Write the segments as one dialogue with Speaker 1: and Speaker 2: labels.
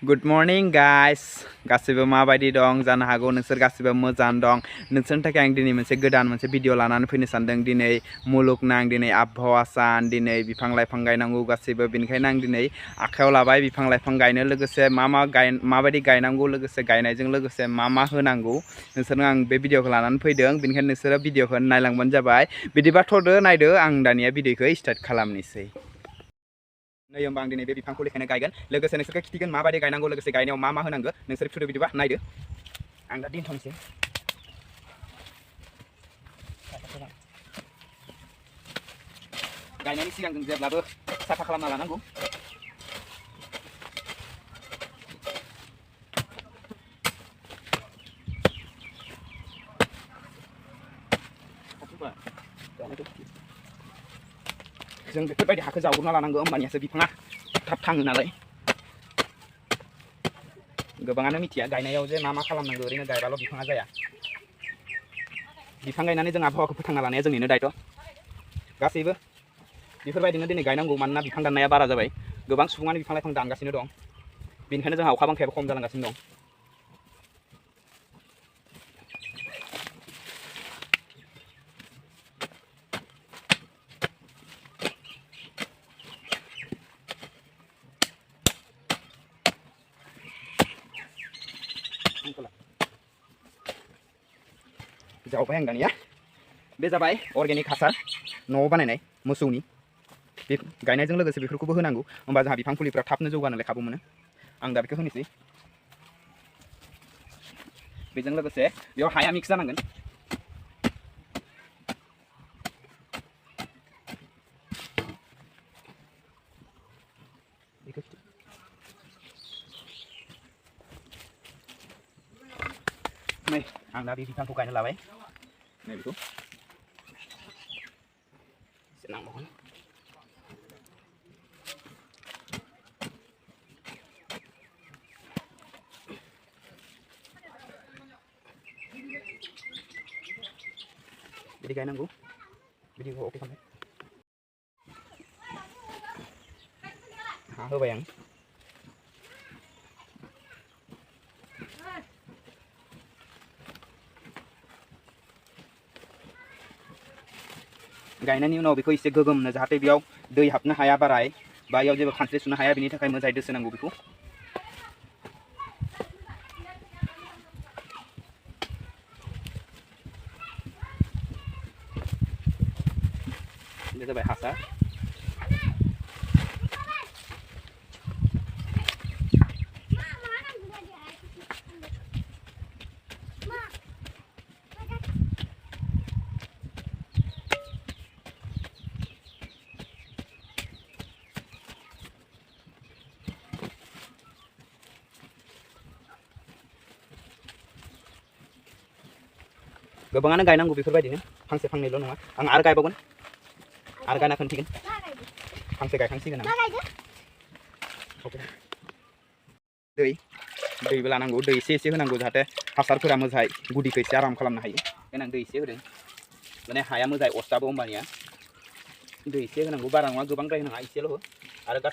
Speaker 1: Good morning guys गासिबो माबायदि दं जानो हागौ नोंसोर गासिबो मोजां दं नोंसोरनि थाखाय आं दिनै मोनसे गोदान भिडिअ लानानै फैनो सानदों दिनै मुलुगनां दिनै आबहावा सान दिनै बिफां लाइफां गायनांगौ गासिबो बेनिखायनो आं दिनै आखायाव लाबाय बिफां लाइफां गायनो लोगोसे माबायदि गायनांगौ लोगोसे गायनायजों लोगोसे मा होनांगौ नोंसोरनो आं बे भिडिअखौ लानानै फैदों बेनिखायनो नोंसोरो भिडिअखौ नायलांबानो जाबाय बिदिबा थ'दो नायदो आं दानिया भिडिअखौ स्टार्ट खालामनोसै नै होमबा आं दिनै बे बिफांखौ लेखायनो गायगोन लोगोसे नोंसोरखौ खिथिगोन माबायदि गायनांगौ लोगोसे गायनायाव मा होनांगौ नोंसोर फुदो बिदिबा नायदो आं दा दोनथ'नोसै गायनायनि सिगां जों जेब्लाबो साफा खालामना लानांगौ जों बेफोरबायदि हाखौ जावग्रोना लानांगौ होमबानियासो बिफाङा थाब थाङो नालाय गोबाङानो मिथिया गायनायाव जे मा खालामनांगौ ओरैनो गायबाल' बिफाङा जाया बिफां गायनानै जों आबहावाखौ फोथांना लानाया जोंनिनो दायथ' गासैबो बेफोरबायदिनो दिनै गायनांगौ मानोना बिफां दाननाया बारा जाबाय गोबां सुबुङानो बिफां लाइफां दानगासिनो दं बेनिखायनो जोंहा अखा बांखायाबो खम जालांगासिनो दं जावबाय आं दानिया बे जाबाय अर्गेनिक हासार न'आव बानायनाय मोसौनि बे गायनायजों लोगोसे बेफोरखौबो होनांगौ होमबा जोंहा बिफां फुलिफ्रा थाबनो जौगानो खाबु मोनो आं दा बेखौ होनोसै बेजों लोगोसे बेयाव हाया मिक्स जानांगोन नै आं दा बे बिफांखौ गायनो लाबाय नै बेखौ एसे नांबावगोन बिदि गायनांगौ बिदिखौ अके खालामबाय हा होबाय आं गायनायनि उनाव बेखौ एसे गोगोमनो जाहाथे बेयाव दै हाबनो हाया बाराय बा बेयाव जेबो खानस्रि सुनो हाया बेनि थाखाय मोजाङै दोसोनांगौ बेखौ बे जाबाय हासार गोबाङानो गायनांगौ बेफोरबायदिनो फांसे फांनैल' नङा आं आरो गायबावगोन आरो गायना खोन्थिगोन फांसे गायखांसिगोन आं दैबो लानांगौ दै एसे होनांगौ जाहाथे हासारफोरा मोजाङै गुदिखौ एसे आराम खालामनो हायो बेखायनो आं दै एसे होदों माने हाया मोजाङै अरसाबो होमबानिया दै एसे होनांगौ बारा नङा गोबांद्राय होनाङा एसेल' हो आरो दा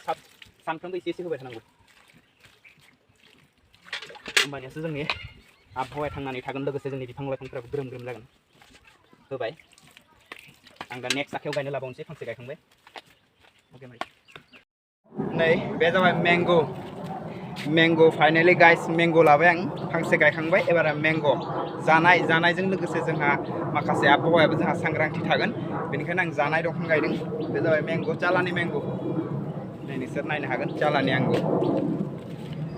Speaker 1: सानफ्रोमबो एसे होबाय थानांगौ होमबानियासो जोंनि आबहावाया थांनानै थागोन लोगोसे जोंनि बिफां लाइफांफोराबो ग्रोम ग्रोम जागोन होबाय आं दा नेक्स्ट आखायाव गायनो लाबावनोसै फांसे गायखांबाय अके नै बे जाबाय मैंगो फाइनाली गाइस मैंगो लाबाय आं फांसे गायखांबाय एबार मैंगो जानायजों लोगोसे जोंहा माखासे आबहावायाबो जोंहा सांग्रांथि थागोन बेनिखायनो आं जानाय दंफां गायदों बे जाबाय मैंगो चालानि मैंगो नै नोंसोर नायनो हागोन चालानि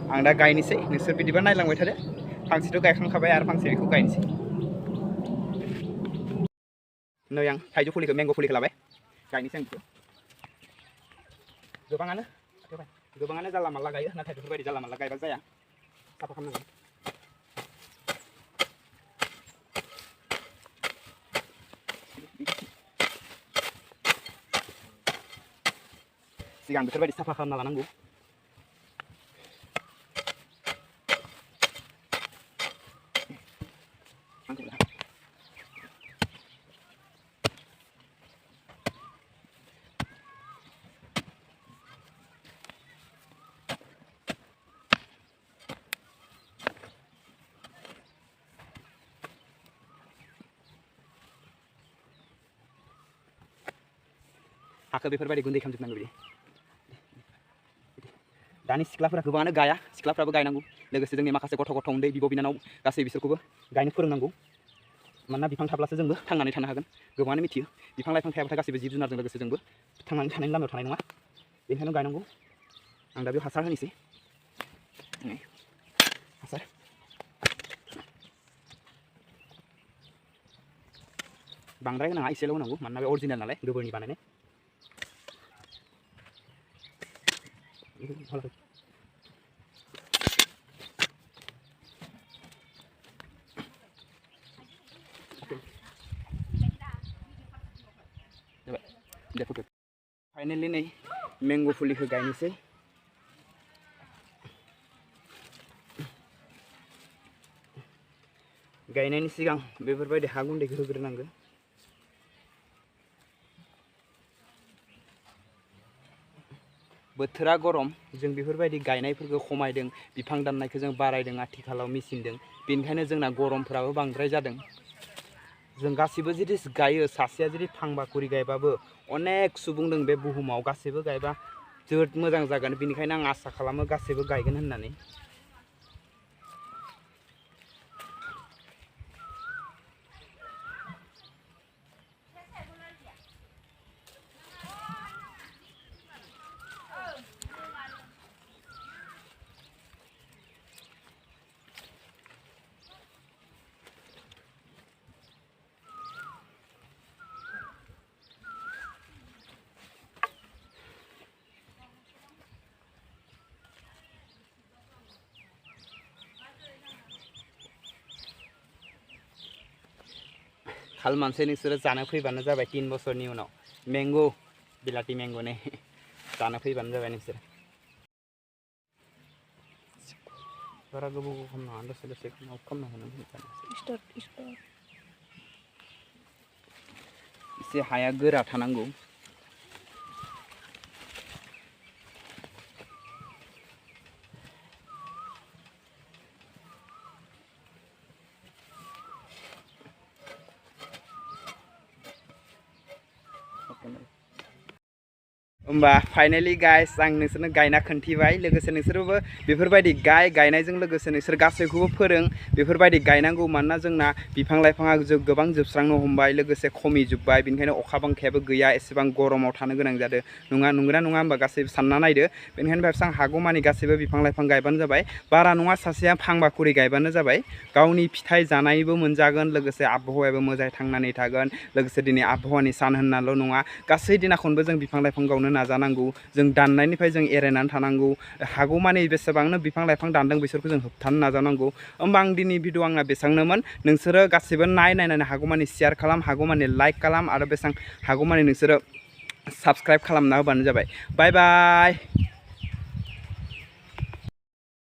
Speaker 1: आं दा गायनोसै नोंसोर बिदिबा नायलांबाय थादो फांसेथ' गायखांखाबाय आरो फांसे बेखौ गायनोसै नै आं थाइजौ फुलिखौ मैंगो फुलिखौ लाबाय गायनोसै आं बेखौ गोबाङानो जानला मानला गायो नाथाय बेफोरबायदि जानला मानला गायबा जाया साफा खालामनांगोन सिगां बेफोरबायदि साफा खालामना लानांगौ हाखौ बेफोरबायदि गुन्दै खालामजोबनांगौ बिदि दानि सिख्लाफोरा गोबाङानो गाया सिख्लाफ्राबो गायनांगौ लोगोसे जोंनि माखासे गथ' गथ' उन्दै बिब' बिनानाव गासै बिसोरखौबो गायनो फोरोंनांगौ मानोना बिफां थाब्लासो जोंबो थांनानै थानो हागोन गोबाङानो मिथियो बिफां लाइफां थायाबाथाय गासैबो जिब जुनारजों लोगोसे जोंबो थांनानै थानायनि लामायाव थानाय नङा बेनिखायनो गायनांगौ आं दा बेयाव हासार होनोसै हासार बांद्राय होनाङा एसेल' होनांगौ मानोना बे अरिजिनेल नालाय गोबोरनि बानायनाय फाइनालि नै मेंग' फुलिखौ गायनोसै गायनायनि सिगां बेफोरबायदि हा गुन्दैखौ होग्रोनांगौ बोथोरा गरम जों बेफोरबायदि गायनायफोरखौ खमायदों बिफां दाननायखौ जों बारायदों आथिखालाव मेचिनदों बेनिखायनो जोंना गरमफोराबो बांद्राय जादों जों गासिबो जुदि गायो सासेया जुदि फांबा खरि गायबाबो अनेक सुबुं दं बे बुहुमाव गासैबो गायबा जोबोद मोजां जागोन बेनिखायनो आं आसा खालामो गासैबो गायगोन होननानै खाल मोनसे नोंसोरो जानो फैबानो जाबाय 3 बोसोरनि उनाव मैंगो बिलाथि मैंगो ने जानो फैबानो जाबाय नोंसोर बारा गोबाव खालामनाङा दसे दसे खालामनांगौ एसे हाया गोरा थानांगौ होमबा फाइनाली गाइस आं नोंसोरनो गायना खोन्थिबाय लोगोसे नोंसोरबो बेफोरबायदि गायनायजों लोगोसे नोंसोर गासैखौबो फोरों बेफोरबायदि गायनांगौ मानोना जोंना बिफां लाइफाङा गोबां जोबस्रांनो हमबाय लोगोसे खमिजोब्बाय बेनिखायनो अखा बांखायाबो गैया एसेबां गरमाव थानो गोनां जादों नंगौना नङा होमबा गासैबो सानना नायदो बेनिखायनो बेफोर हागौमानि गासैबो बिफां लाइफां गायबानो जाबाय बारा नङा सासेया फांबा खरि गायबानो जाबाय गावनि फिथाइ जानायबो मोनजागोन लोगोसे आबहावायाबो मोजाङै थांनानै थागोन लोगोसे दिनै आबहावानि सान होननाल' नङा गासै दिनाखौबो जों बिफां लाइफां गावनो नाजानांगौ जों दाननायनिफ्राय जों एरायनानै थानांगौ हागौमानि बेसेबांनो बिफां लाइफां दानदों बिसोरखौ जों होबथानो नाजानांगौ होमबा आं दिनै भिडिअ आंना बेसेबांनोमोन नोंसोरो गासैबो नायनानै हागौमानि शेयार खालाम हागौमानि लाइक खालाम आरो बेसेबां हागौमानि नोंसोरो साबस्क्राइब खालामना होबानो जाबाय बाय बाय